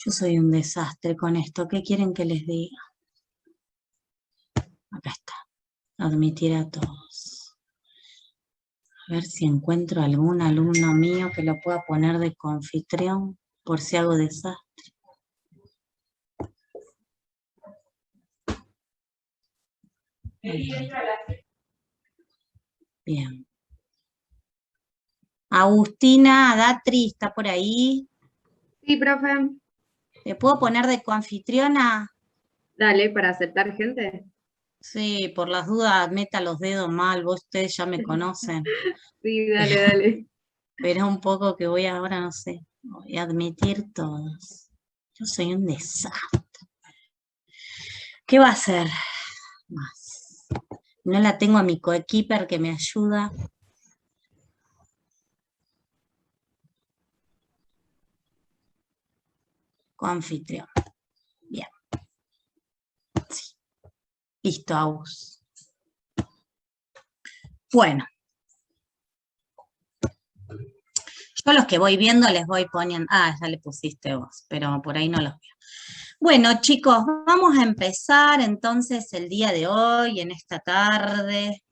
Yo soy un desastre con esto. ¿Qué quieren que les diga? Acá está. Admitir a todos. A ver si encuentro algún alumno mío que lo pueda poner de confitrión por si hago desastre. Bien. Agustina Datri, ¿está por ahí? Sí, profe. ¿Le puedo poner de coanfitriona? Dale, para aceptar gente. Sí, por las dudas meta los dedos mal, ustedes ya me conocen. Sí, dale, dale. Pero un poco que voy ahora, no sé, voy a admitir todos. Yo soy un desastre. ¿Qué va a hacer más? No la tengo a mi coequiper que me ayuda. Coanfitrión. Bien. Sí. Listo, Agus. Bueno. Yo los que voy viendo les voy poniendo... Ah, ya le pusiste vos, pero por ahí no los veo. Bueno, chicos, vamos a empezar entonces el día de hoy, en esta tarde,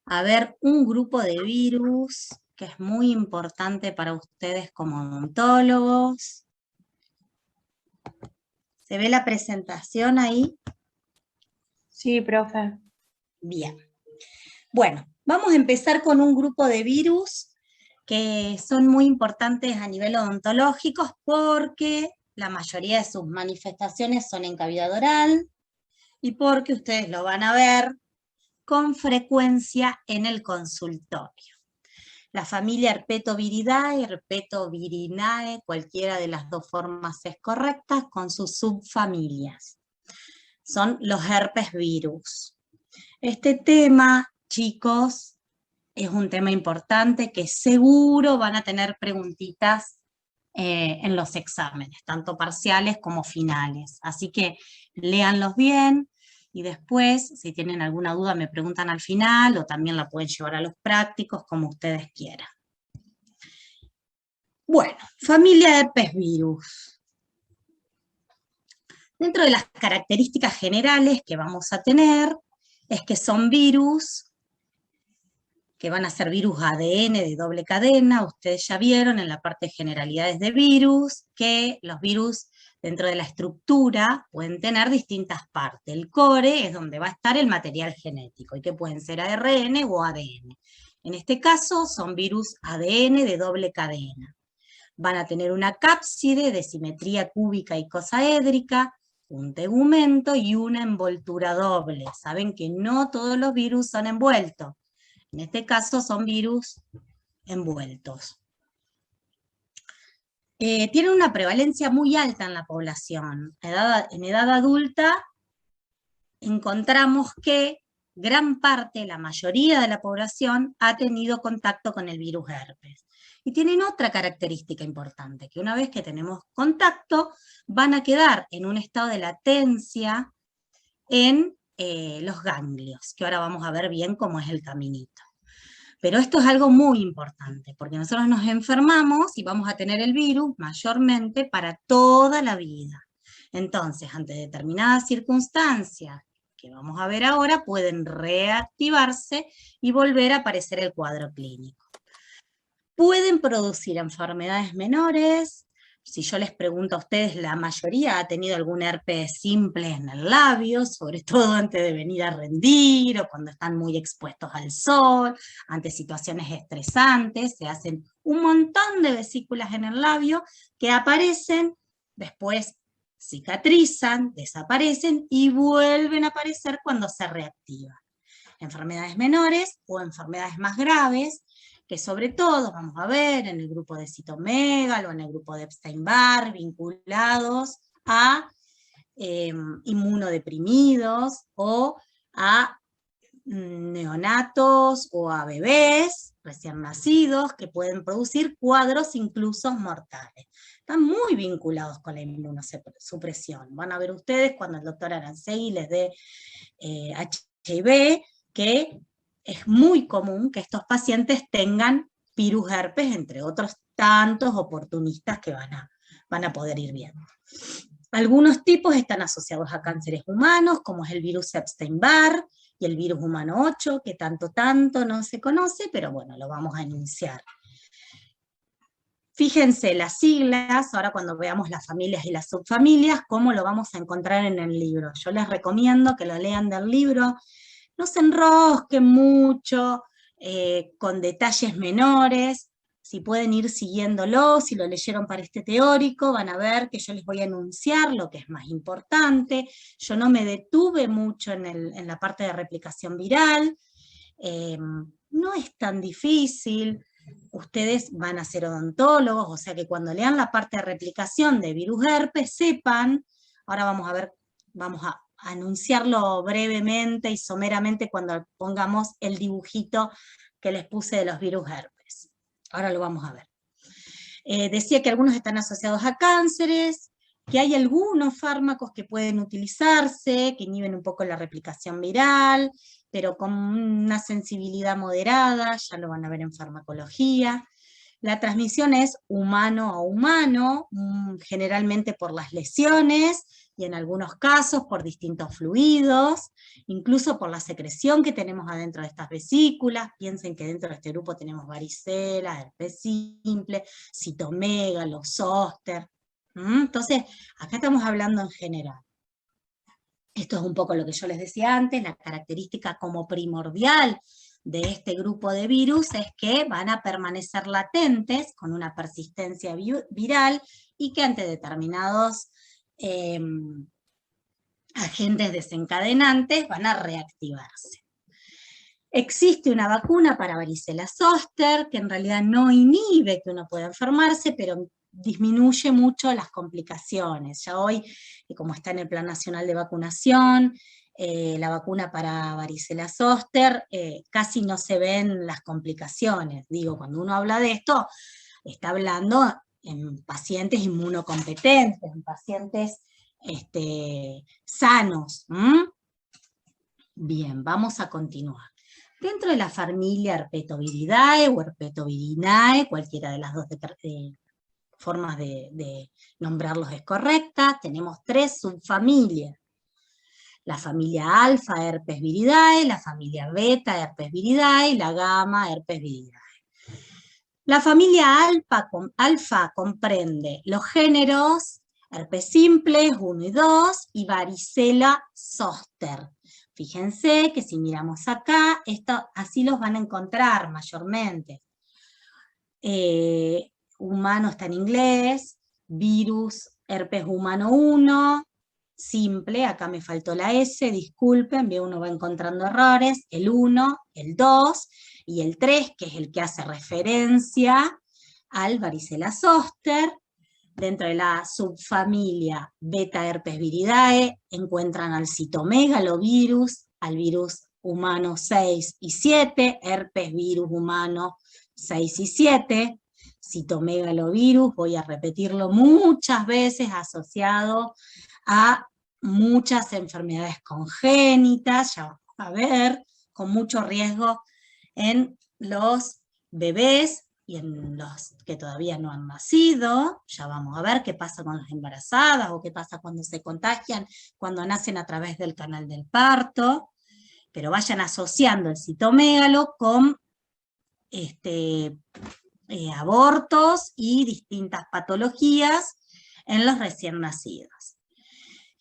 a ver un grupo de virus que es muy importante para ustedes como odontólogos. ¿Se ve la presentación ahí? Sí, profe. Bien. Bueno, vamos a empezar con un grupo de virus que son muy importantes a nivel odontológico porque la mayoría de sus manifestaciones son en cavidad oral y porque ustedes lo van a ver con frecuencia en el consultorio. La familia Herpetoviridae, Herpetovirinae, cualquiera de las dos formas es correcta, con sus subfamilias. Son los herpes virus. Este tema, chicos, es un tema importante que seguro van a tener preguntitas en los exámenes, tanto parciales como finales. Así que léanlos bien y después, si tienen alguna duda, me preguntan al final o también la pueden llevar a los prácticos, como ustedes quieran. Bueno, familia de herpes virus. Dentro de las características generales que vamos a tener es que son virus que van a ser virus ADN de doble cadena. Ustedes ya vieron en la parte de generalidades de virus que los virus dentro de la estructura pueden tener distintas partes. El core es donde va a estar el material genético y que pueden ser ARN o ADN. En este caso son virus ADN de doble cadena. Van a tener una cápside de simetría cúbica icosaédrica, un tegumento y una envoltura doble. Saben que no todos los virus son envueltos. En este caso son virus envueltos. Tienen una prevalencia muy alta en la población. En edad adulta encontramos que gran parte, la mayoría de la población, ha tenido contacto con el virus herpes. Y tienen otra característica importante, que una vez que tenemos contacto, van a quedar en un estado de latencia en los ganglios, que ahora vamos a ver bien cómo es el caminito. Pero esto es algo muy importante, porque nosotros nos enfermamos y vamos a tener el virus mayormente para toda la vida. Entonces, ante determinadas circunstancias que vamos a ver ahora, pueden reactivarse y volver a aparecer el cuadro clínico. Pueden producir enfermedades menores. Si yo les pregunto a ustedes, la mayoría ha tenido algún herpes simple en el labio, sobre todo antes de venir a rendir o cuando están muy expuestos al sol, ante situaciones estresantes, se hacen un montón de vesículas en el labio que aparecen, después cicatrizan, desaparecen y vuelven a aparecer cuando se reactivan. Enfermedades menores o enfermedades más graves, que sobre todo vamos a ver en el grupo de citomegalo, en el grupo de Epstein-Barr, vinculados a inmunodeprimidos o a neonatos o a bebés recién nacidos que pueden producir cuadros incluso mortales. Están muy vinculados con la inmunosupresión. Van a ver ustedes cuando el doctor Arancegui les dé HIV, que es muy común que estos pacientes tengan virus herpes, entre otros tantos oportunistas que van a van a poder ir viendo. Algunos tipos están asociados a cánceres humanos, como es el virus Epstein-Barr y el virus humano 8, que tanto no se conoce, pero bueno, lo vamos a enunciar. Fíjense las siglas, ahora cuando veamos las familias y las subfamilias, cómo lo vamos a encontrar en el libro. Yo les recomiendo que lo lean del libro, no se enrosquen mucho, con detalles menores. Si pueden ir siguiéndolo, si lo leyeron para este teórico, van a ver que yo les voy a enunciar lo que es más importante. Yo no me detuve mucho en la parte de replicación viral. No es tan difícil. Ustedes van a ser odontólogos, o sea que cuando lean la parte de replicación de virus herpes, sepan, ahora vamos a ver, vamos a anunciarlo brevemente y someramente cuando pongamos el dibujito que les puse de los virus herpes. Ahora lo vamos a ver. Decía que algunos están asociados a cánceres, que hay algunos fármacos que pueden utilizarse, que inhiben un poco la replicación viral, pero con una sensibilidad moderada, ya lo van a ver en farmacología. La transmisión es humano a humano, generalmente por las lesiones, y en algunos casos por distintos fluidos, incluso por la secreción que tenemos adentro de estas vesículas. Piensen que dentro de este grupo tenemos varicela, herpes simple, citomegalo, zóster. Entonces, acá estamos hablando en general. Esto es un poco lo que yo les decía antes, la característica como primordial de este grupo de virus es que van a permanecer latentes con una persistencia viral y que ante determinados agentes desencadenantes van a reactivarse. Existe una vacuna para varicela zóster que en realidad no inhibe que uno pueda enfermarse, pero disminuye mucho las complicaciones. Ya hoy, como está en el Plan Nacional de Vacunación, la vacuna para varicela zóster, casi no se ven las complicaciones. Digo, cuando uno habla de esto, está hablando en pacientes inmunocompetentes, en pacientes sanos. Bien, vamos a continuar. Dentro de la familia Herpetoviridae o Herpetovirinae, cualquiera de las dos formas de nombrarlos es correcta, tenemos tres subfamilias. La familia alfa herpes viridae, la familia beta herpes viridae y la gamma herpes viridae. La familia alfa comprende los géneros herpes simples 1 y 2 y varicela zóster. Fíjense que si miramos acá, así los van a encontrar mayormente. Humano está en inglés, virus herpes humano 1, simple, acá me faltó la S, disculpen, uno va encontrando errores, el 1, el 2 y el 3, que es el que hace referencia al varicela zóster. Dentro de la subfamilia beta herpes viridae encuentran al citomegalovirus, al virus humano 6 y 7, herpes virus humano 6 y 7, citomegalovirus, voy a repetirlo muchas veces, asociado a muchas enfermedades congénitas, ya vamos a ver, con mucho riesgo en los bebés y en los que todavía no han nacido. Ya vamos a ver qué pasa con las embarazadas o qué pasa cuando se contagian, cuando nacen a través del canal del parto, pero vayan asociando el citomegalo con abortos y distintas patologías en los recién nacidos.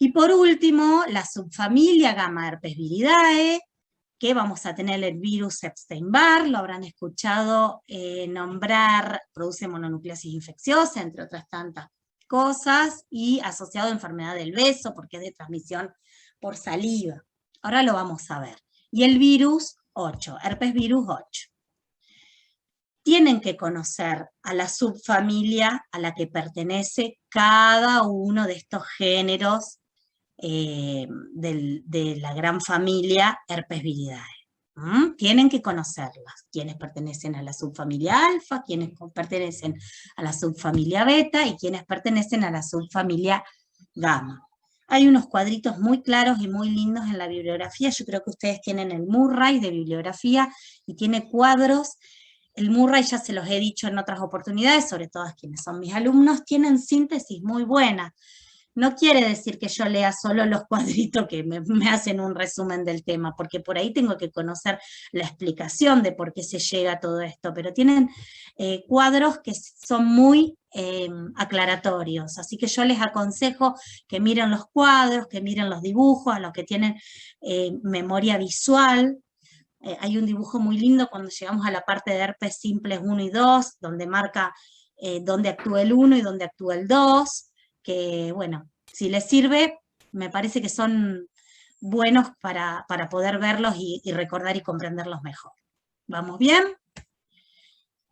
Y por último, la subfamilia gamma herpes viridae, que vamos a tener el virus Epstein-Barr, lo habrán escuchado nombrar, produce mononucleosis infecciosa, entre otras tantas cosas, y asociado a enfermedad del beso, porque es de transmisión por saliva. Ahora lo vamos a ver. Y el virus 8, herpes virus 8. Tienen que conocer a la subfamilia a la que pertenece cada uno de estos géneros de la gran familia herpes viridae. Tienen que conocerlas, quienes pertenecen a la subfamilia alfa, quienes pertenecen a la subfamilia beta y quienes pertenecen a la subfamilia gamma. Hay unos cuadritos muy claros y muy lindos en la bibliografía, yo creo que ustedes tienen el Murray de bibliografía y tiene cuadros el Murray, ya se los he dicho en otras oportunidades, sobre todo a quienes son mis alumnos, tienen síntesis muy buena. No quiere decir que yo lea solo los cuadritos que me hacen un resumen del tema, porque por ahí tengo que conocer la explicación de por qué se llega a todo esto, pero tienen cuadros que son muy aclaratorios, así que yo les aconsejo que miren los cuadros, que miren los dibujos, a los que tienen memoria visual. Hay un dibujo muy lindo cuando llegamos a la parte de herpes simples 1 y 2, donde marca dónde actúa el 1 y dónde actúa el 2, que bueno, si les sirve, me parece que son buenos para poder verlos y recordar y comprenderlos mejor. ¿Vamos bien?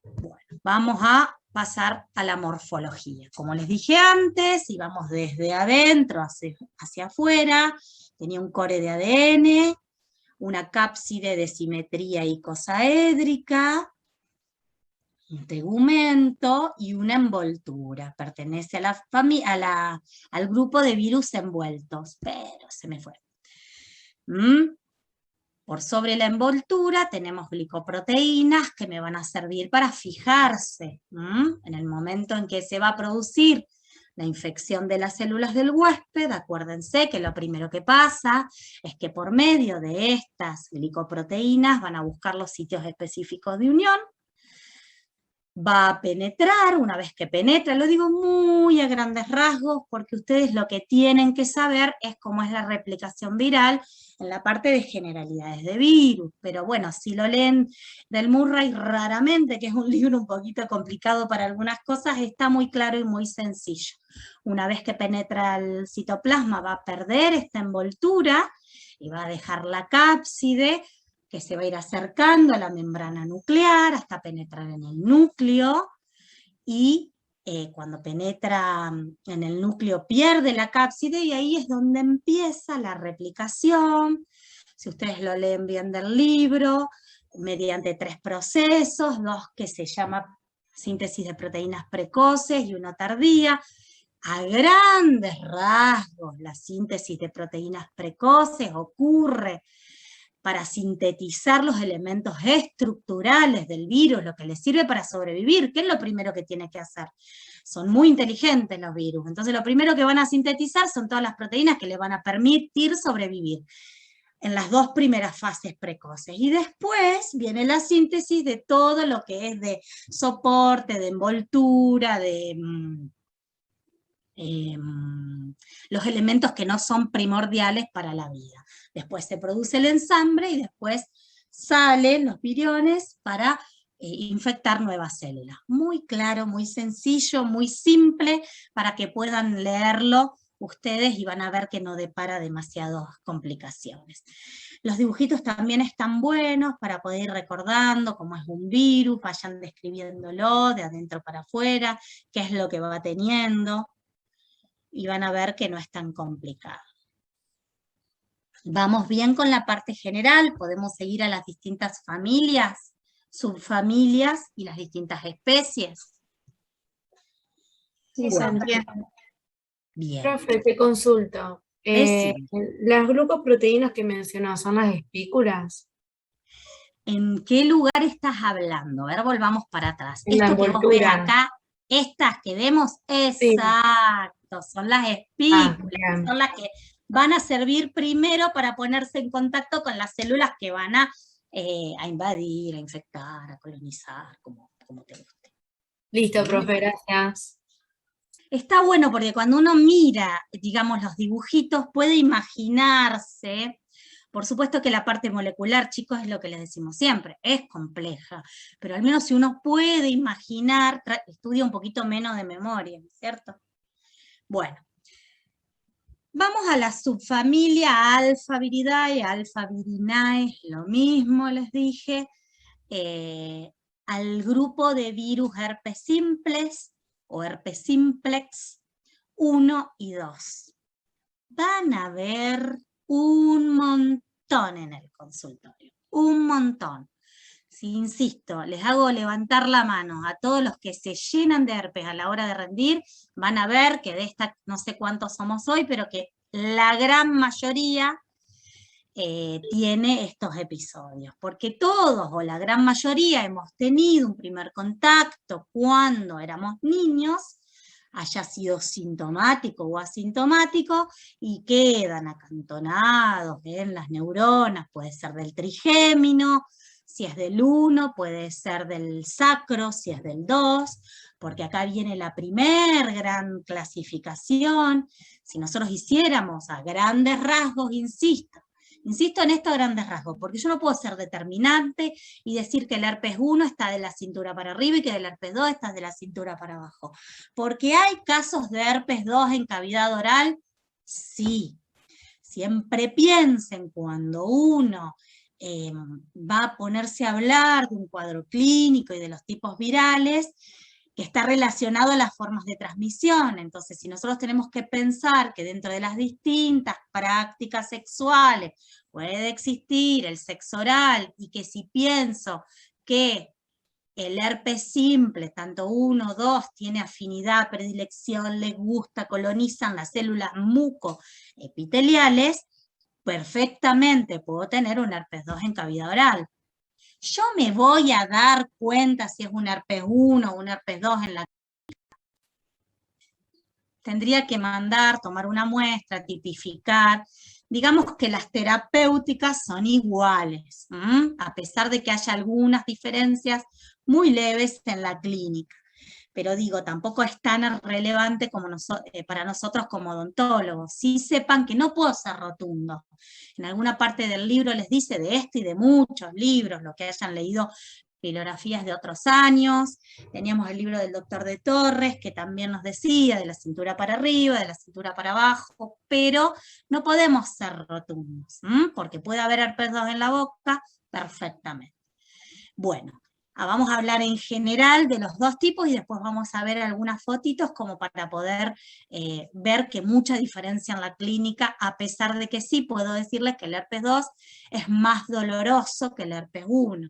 Bueno, vamos a pasar a la morfología. Como les dije antes, íbamos desde adentro hacia afuera, tenía un core de ADN, una cápside de simetría icosaédrica, un tegumento y una envoltura. Pertenece al grupo de virus envueltos, pero se me fue. Por sobre la envoltura tenemos glicoproteínas que me van a servir para fijarse. En el momento en que se va a producir la infección de las células del huésped, acuérdense que lo primero que pasa es que por medio de estas glicoproteínas van a buscar los sitios específicos de unión, va a penetrar, una vez que penetra, lo digo muy a grandes rasgos, porque ustedes lo que tienen que saber es cómo es la replicación viral en la parte de generalidades de virus, pero bueno, si lo leen del Murray raramente, que es un libro un poquito complicado para algunas cosas, está muy claro y muy sencillo. Una vez que penetra el citoplasma va a perder esta envoltura y va a dejar la cápside, que se va a ir acercando a la membrana nuclear hasta penetrar en el núcleo, y cuando penetra en el núcleo pierde la cápside, y ahí es donde empieza la replicación. Si ustedes lo leen bien del libro, mediante 3 procesos, 2 que se llama síntesis de proteínas precoces y 1 tardía. A grandes rasgos, la síntesis de proteínas precoces ocurre para sintetizar los elementos estructurales del virus, lo que les sirve para sobrevivir. ¿Qué es lo primero que tiene que hacer? Son muy inteligentes los virus, entonces lo primero que van a sintetizar son todas las proteínas que les van a permitir sobrevivir en las 2 primeras fases precoces. Y después viene la síntesis de todo lo que es de soporte, de envoltura, de los elementos que no son primordiales para la vida. Después se produce el ensamble y después salen los viriones para infectar nuevas células. Muy claro, muy sencillo, muy simple, para que puedan leerlo ustedes y van a ver que no depara demasiadas complicaciones. Los dibujitos también están buenos para poder ir recordando cómo es un virus, vayan describiéndolo de adentro para afuera, qué es lo que va teniendo, y van a ver que no es tan complicado. Vamos bien con la parte general, podemos seguir a las distintas familias, subfamilias y las distintas especies. Sí, se entiende. Bien. Profe, te consulto. ¿Las glucoproteínas que mencionó son las espículas? ¿En qué lugar estás hablando? A ver, volvamos para atrás. En la Esto que vos ves envoltura. acá, estas que vemos, Sí. exacto, son las espículas, bien. son las que van a servir primero para ponerse en contacto con las células que van a invadir, a infectar, a colonizar, como te guste. Listo, profe, gracias. Está bueno porque cuando uno mira, digamos, los dibujitos, puede imaginarse. Por supuesto que la parte molecular, chicos, es lo que les decimos siempre, es compleja, pero al menos si uno puede imaginar, estudia un poquito menos de memoria, ¿cierto? Bueno, vamos a la subfamilia Alphaviridae, Alphavirinae, lo mismo les dije, al grupo de virus herpes simples, o herpes simplex, 1 y 2. Van a ver un montón en el consultorio, un montón. Si insisto, les hago levantar la mano a todos los que se llenan de herpes a la hora de rendir, van a ver que de esta, no sé cuántos somos hoy, pero que la gran mayoría tiene estos episodios, porque todos o la gran mayoría hemos tenido un primer contacto cuando éramos niños, haya sido sintomático o asintomático, y quedan acantonados en las neuronas, puede ser del trigémino, si es del 1, puede ser del sacro, si es del 2, porque acá viene la primer gran clasificación. Si nosotros hiciéramos a grandes rasgos, insisto en esto a grandes rasgos, porque yo no puedo ser determinante y decir que el herpes 1 está de la cintura para arriba y que el herpes 2 está de la cintura para abajo. Porque hay casos de herpes 2 en cavidad oral, sí. Siempre piensen cuando uno va a ponerse a hablar de un cuadro clínico y de los tipos virales, que está relacionado a las formas de transmisión. Entonces, si nosotros tenemos que pensar que dentro de las distintas prácticas sexuales puede existir el sexo oral, y que si pienso que el herpes simple, tanto 1 o 2, tiene afinidad, predilección, le gusta, colonizan las células mucoepiteliales, perfectamente puedo tener un herpes 2 en cavidad oral. Yo me voy a dar cuenta si es un herpes 1 o un herpes 2 en la... Tendría que tomar una muestra, tipificar. Digamos que las terapéuticas son iguales, a pesar de que haya algunas diferencias muy leves en la clínica. Pero digo, tampoco es tan relevante como para nosotros como odontólogos. Sí sepan que no puedo ser rotundo. En alguna parte del libro les dice de este y de muchos libros, lo que hayan leído bibliografías de otros años. Teníamos el libro del doctor de Torres, que también nos decía de la cintura para arriba, de la cintura para abajo, pero no podemos ser rotundos, porque puede haber herpes 2 en la boca perfectamente. Bueno, vamos a hablar en general de los dos tipos y después vamos a ver algunas fotitos como para poder ver que mucha diferencia en la clínica, a pesar de que sí puedo decirles que el herpes 2 es más doloroso que el herpes 1,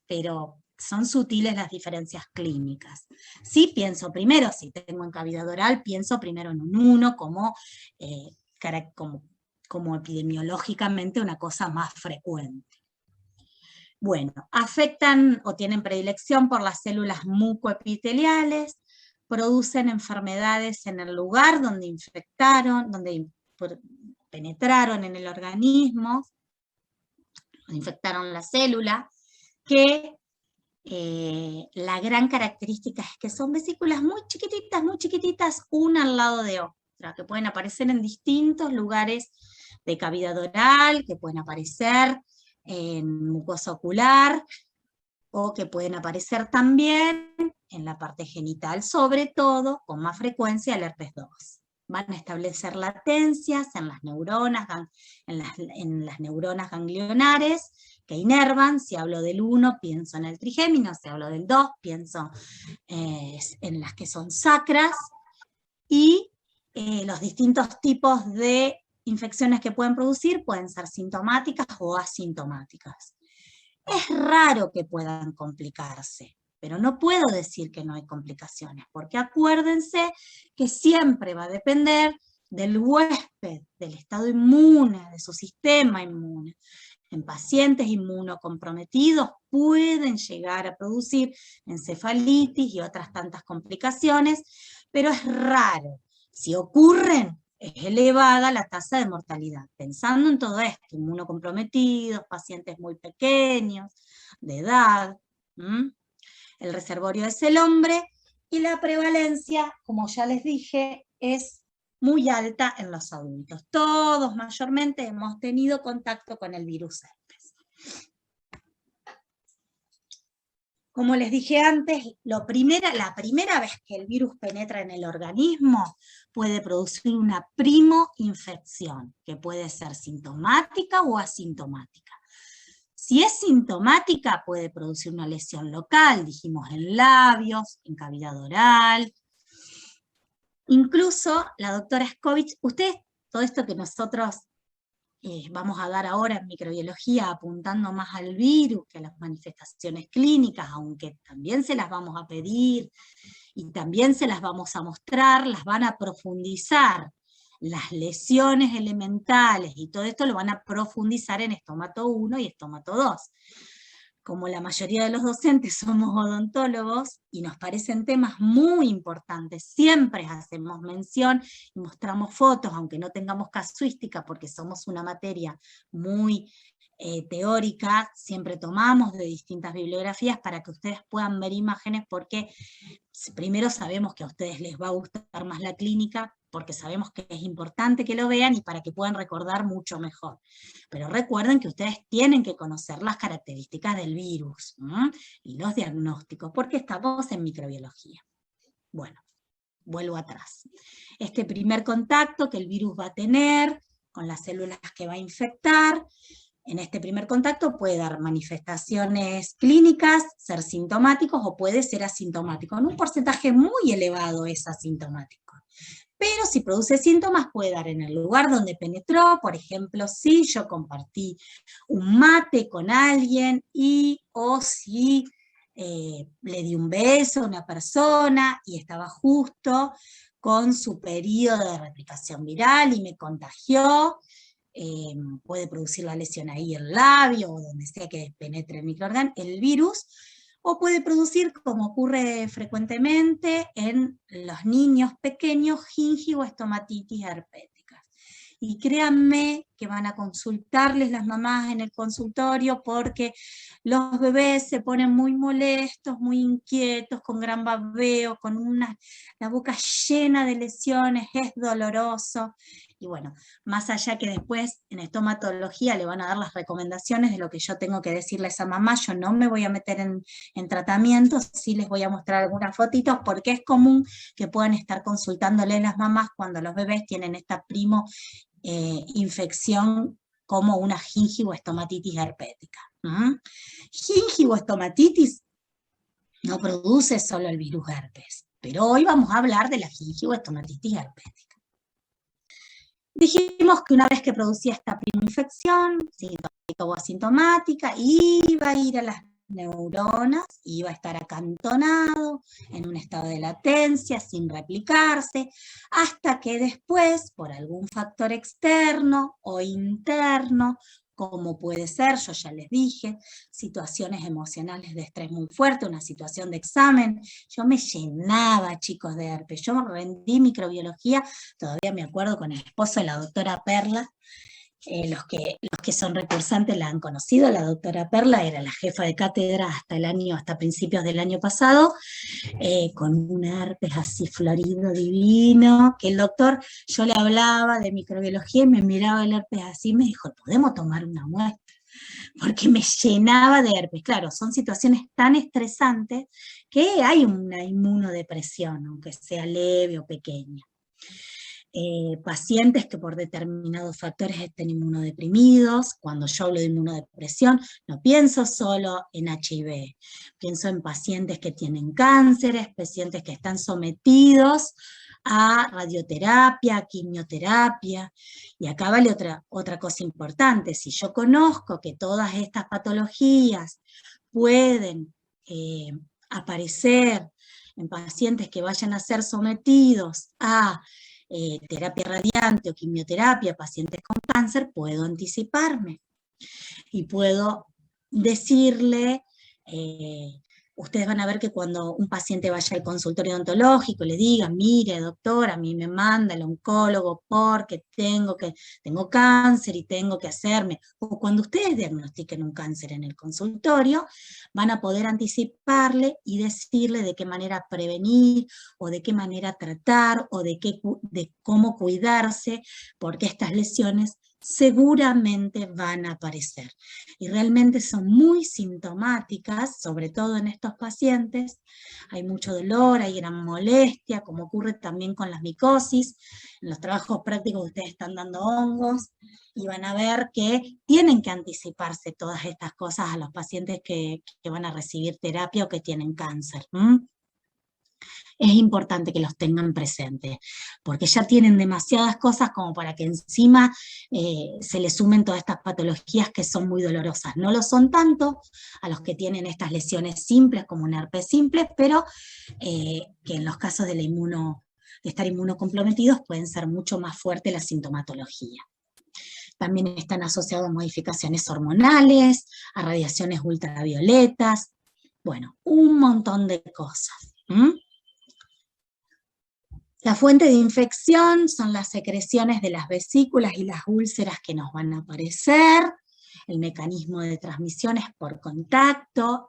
pero son sutiles las diferencias clínicas. Sí pienso primero, si tengo en cavidad oral, pienso primero en un 1 como epidemiológicamente una cosa más frecuente. Bueno, afectan o tienen predilección por las células mucoepiteliales, producen enfermedades en el lugar donde infectaron, donde penetraron en el organismo, infectaron la célula, que la gran característica es que son vesículas muy chiquititas, una al lado de otra, que pueden aparecer en distintos lugares de cavidad oral, que pueden aparecer en mucosa ocular, o que pueden aparecer también en la parte genital, sobre todo, con más frecuencia, el herpes 2. Van a establecer latencias en las neuronas, en las neuronas ganglionares, que inervan. Si hablo del 1, pienso en el trigémino; si hablo del 2, pienso en las que son sacras, y los distintos tipos de infecciones que pueden producir pueden ser sintomáticas o asintomáticas. Es raro que puedan complicarse, pero no puedo decir que no hay complicaciones, porque acuérdense que siempre va a depender del huésped, del estado inmune, de su sistema inmune. En pacientes inmunocomprometidos pueden llegar a producir encefalitis y otras tantas complicaciones, pero es raro. Si ocurren, es elevada la tasa de mortalidad. Pensando en todo esto, inmunocomprometidos, pacientes muy pequeños, de edad, el reservorio es el hombre, y la prevalencia, como ya les dije, es muy alta en los adultos. Todos mayormente hemos tenido contacto con el virus herpes. Como les dije antes, la primera vez que el virus penetra en el organismo puede producir una primoinfección, que puede ser sintomática o asintomática. Si es sintomática, puede producir una lesión local, dijimos en labios, en cavidad oral. Incluso la doctora Scovich, ustedes, todo esto que nosotros vamos a dar ahora en microbiología, apuntando más al virus que a las manifestaciones clínicas, aunque también se las vamos a pedir y también se las vamos a mostrar, las van a profundizar las lesiones elementales y todo esto lo van a profundizar en estomato 1 y estomato 2. Como la mayoría de los docentes somos odontólogos y nos parecen temas muy importantes, siempre hacemos mención y mostramos fotos, aunque no tengamos casuística, porque somos una materia muy teórica, siempre tomamos de distintas bibliografías para que ustedes puedan ver imágenes, porque primero sabemos que a ustedes les va a gustar más la clínica, porque sabemos que es importante que lo vean y para que puedan recordar mucho mejor. Pero recuerden que ustedes tienen que conocer las características del virus, ¿no? Y los diagnósticos, porque estamos en microbiología. Bueno, vuelvo atrás. Este primer contacto que el virus va a tener con las células que va a infectar, en este primer contacto puede dar manifestaciones clínicas, ser sintomáticos o puede ser asintomático. En un porcentaje muy elevado es asintomático. Pero si produce síntomas puede dar en el lugar donde penetró, por ejemplo, si yo compartí un mate con alguien o si le di un beso a una persona y estaba justo con su periodo de replicación viral y me contagió. Puede producir la lesión ahí en el labio o donde sea que penetre el virus, o puede producir, como ocurre frecuentemente en los niños pequeños, gingivoestomatitis herpéticas. Y créanme que van a consultarles las mamás en el consultorio porque los bebés se ponen muy molestos, muy inquietos, con gran babeo, con la boca llena de lesiones, es doloroso. Y bueno, más allá que después en estomatología le van a dar las recomendaciones de lo que yo tengo que decirle a esa mamá, yo no me voy a meter en tratamientos, sí les voy a mostrar algunas fotitos, porque es común que puedan estar consultándole las mamás cuando los bebés tienen esta infección como una gingivoestomatitis herpética. Gingivoestomatitis no produce solo el virus herpes, pero hoy vamos a hablar de la gingivoestomatitis herpética. Dijimos que una vez que producía esta primera infección, sintomática o asintomática, iba a ir a las neuronas, iba a estar acantonado en un estado de latencia, sin replicarse, hasta que después, por algún factor externo o interno, como puede ser, yo ya les dije, situaciones emocionales de estrés muy fuerte, una situación de examen, yo me llenaba, chicos, de herpes, yo rendí microbiología, todavía me acuerdo con el esposo de la doctora Perla, los que son recursantes la han conocido, la doctora Perla era la jefa de cátedra hasta principios del año pasado, con un herpes así florido, divino, que el doctor, yo le hablaba de microbiología y me miraba el herpes así, me dijo, ¿podemos tomar una muestra? Porque me llenaba de herpes. Claro, son situaciones tan estresantes que hay una inmunodepresión, aunque sea leve o pequeña. Pacientes que por determinados factores estén inmunodeprimidos. Cuando yo hablo de inmunodepresión, no pienso solo en HIV, pienso en pacientes que tienen cánceres, pacientes que están sometidos a radioterapia, a quimioterapia. Y acá vale otra cosa importante, si yo conozco que todas estas patologías pueden aparecer en pacientes que vayan a ser sometidos a terapia radiante o quimioterapia, pacientes con cáncer, puedo anticiparme y puedo decirle, ustedes van a ver que cuando un paciente vaya al consultorio odontológico le diga, mire doctor, a mí me manda el oncólogo porque tengo cáncer y tengo que hacerme, o cuando ustedes diagnostiquen un cáncer en el consultorio, van a poder anticiparle y decirle de qué manera prevenir, o de qué manera tratar, o de cómo cuidarse, porque estas lesiones seguramente van a aparecer. Y realmente son muy sintomáticas, sobre todo en estos pacientes. Hay mucho dolor, hay gran molestia, como ocurre también con las micosis. En los trabajos prácticos ustedes están dando hongos y van a ver que tienen que anticiparse todas estas cosas a los pacientes que van a recibir terapia o que tienen cáncer. Es importante que los tengan presentes, porque ya tienen demasiadas cosas como para que encima se les sumen todas estas patologías que son muy dolorosas. No lo son tanto a los que tienen estas lesiones simples como un herpes simple, pero que en los casos de la de estar inmunocomprometidos, pueden ser mucho más fuerte la sintomatología. También están asociados a modificaciones hormonales, a radiaciones ultravioletas, bueno, un montón de cosas. La fuente de infección son las secreciones de las vesículas y las úlceras que nos van a aparecer. El mecanismo de transmisión es por contacto.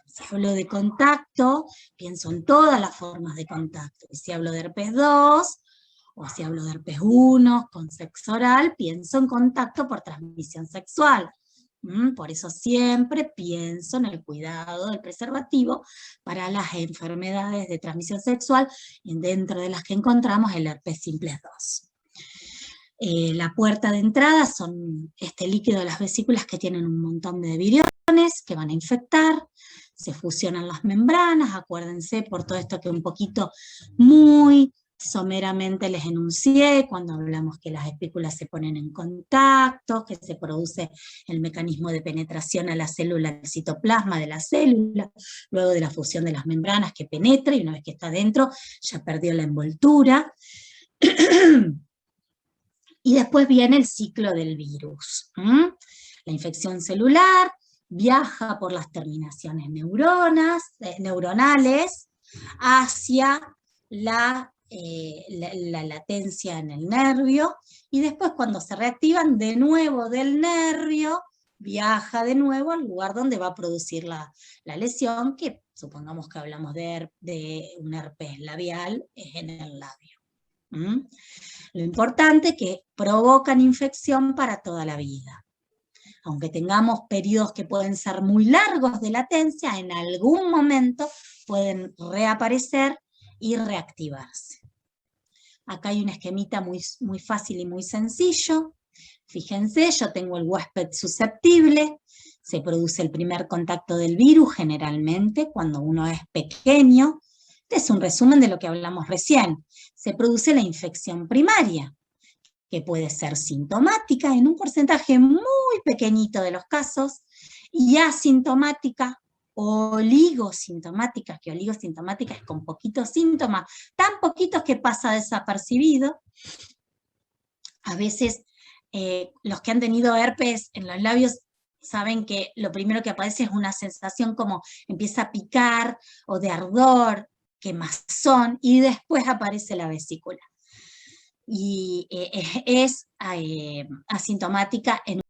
Si hablo de contacto, pienso en todas las formas de contacto. Y si hablo de herpes 2, o si hablo de herpes 1, con sexo oral, pienso en contacto por transmisión sexual. Por eso siempre pienso en el cuidado del preservativo para las enfermedades de transmisión sexual, dentro de las que encontramos el herpes simplex 2. La puerta de entrada son este líquido de las vesículas que tienen un montón de viriones que van a infectar, se fusionan las membranas, acuérdense por todo esto que un poquito muy someramente les enuncié, cuando hablamos que las espículas se ponen en contacto, que se produce el mecanismo de penetración a la célula, al citoplasma de la célula, luego de la fusión de las membranas que penetra, y una vez que está dentro ya perdió la envoltura. Y después viene el ciclo del virus. La infección celular viaja por las terminaciones neuronales hacia la latencia en el nervio, y después cuando se reactivan de nuevo del nervio, viaja de nuevo al lugar donde va a producir la lesión, que supongamos que hablamos de un herpes labial, es en el labio. Lo importante es que provocan infección para toda la vida. Aunque tengamos periodos que pueden ser muy largos de latencia, en algún momento pueden reaparecer y reactivarse. Acá hay un esquemita muy, muy fácil y muy sencillo. Fíjense, yo tengo el huésped susceptible, se produce el primer contacto del virus generalmente cuando uno es pequeño. Este es un resumen de lo que hablamos recién. Se produce la infección primaria, que puede ser sintomática en un porcentaje muy pequeñito de los casos, y asintomática, oligosintomática, que oligosintomática es con poquitos síntomas, tan poquitos que pasa desapercibido. A veces los que han tenido herpes en los labios saben que lo primero que aparece es una sensación como empieza a picar, o de ardor, quemazón, y después aparece la vesícula. Y es asintomática en